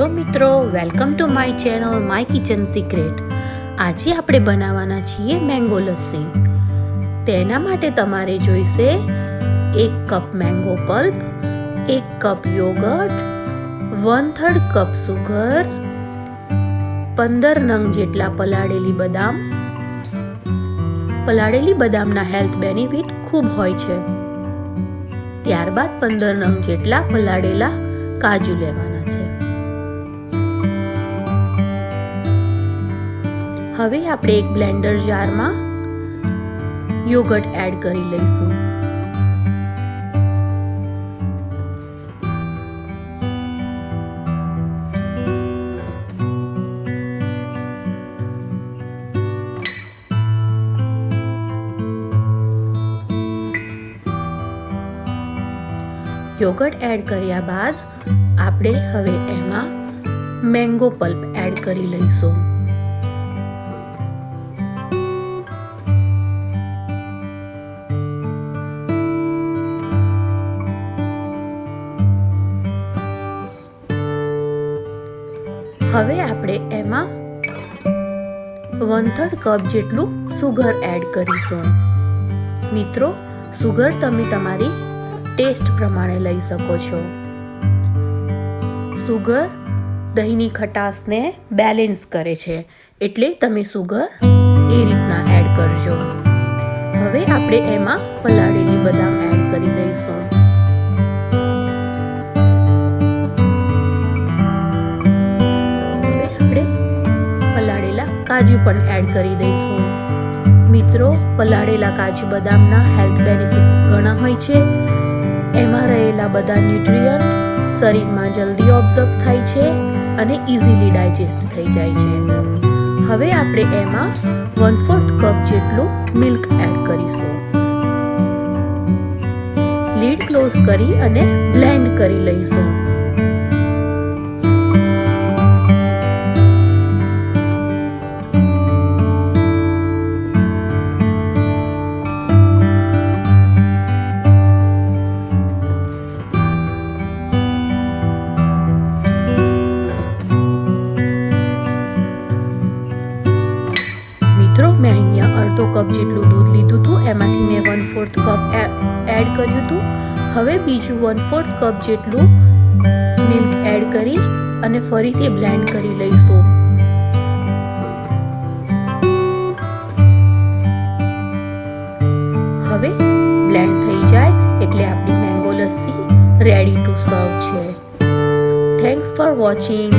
Hello મિત્રો, welcome to my channel my kitchen secret. આજે આપણે બનાવવાના છીએ મેંગો લસ્સી. તેના માટે તમારે જોઈશે 1 cup mango pulp, 1 cup yoghurt, 1/3 cup sugar, 15 નંગ જેટલા પલાળેલી બદામ. પલાળેલી બદામના હેલ્થ બેનિફિટ ખૂબ હોય છે. ત્યારબાદ 15 નંગ જેટલા પલાળેલા કાજુ લેવાના છે. હવે આપણે એક બ્લેન્ડર જારમાં યોગર્ટ એડ કરી લઈશું. યોગર્ટ એડ કર્યા બાદ આપણે હવે એમાં મેંગો પલ્પ એડ કરી લઈશું. હવે આપણે એમાં 1/3 કપ જેટલું સુગર એડ કરીશું. મિત્રો, સુગર તમે તમારી ટેસ્ટ પ્રમાણે લઈ શકો છો. સુગર દહીંની ખટાશને બેલેન્સ કરે છે, એટલે તમે સુગર એ રીતના એડ કરજો. હવે આપણે એમાં પલાળેલી બદામ એડ કરી દઈશું. હવે આપણે પલાળેલા કાજુ પણ એડ કરી દઈશું. મિત્રો, પલાળેલા કાજુ બદામના હેલ્થ બેનિફિટ્સ ઘણા હોય છે. એમાં રહેલા બધા ન્યુટ્રિયન્ટ શરીરમાં જલ્દી ઓબ્ઝર્વ થાય છે અને ઇઝીલી ડાયજેસ્ટ થઈ જાય છે. હવે આપણે એમાં 1/4 કપ જેટલું મિલ્ક એડ કરીશું. લીડ ક્લોઝ કરી અને બ્લેન્ડ કરી લઈશું. મેં અહીંયા 1/2 કપ જેટલું દૂધ લીધું હતું, એમાંથી મેં 1/4 કપ એડ કર્યું હતું. હવે બીજું 1/4 કપ જેટલું મિલ્ક એડ કરી અને ફરીથી બ્લેન્ડ કરી લઈશું. હવે બ્લેન્ડ થઈ જાય એટલે આપણી મેંગો લસ્સી રેડી ટુ સર્વ છે. Thanks for watching.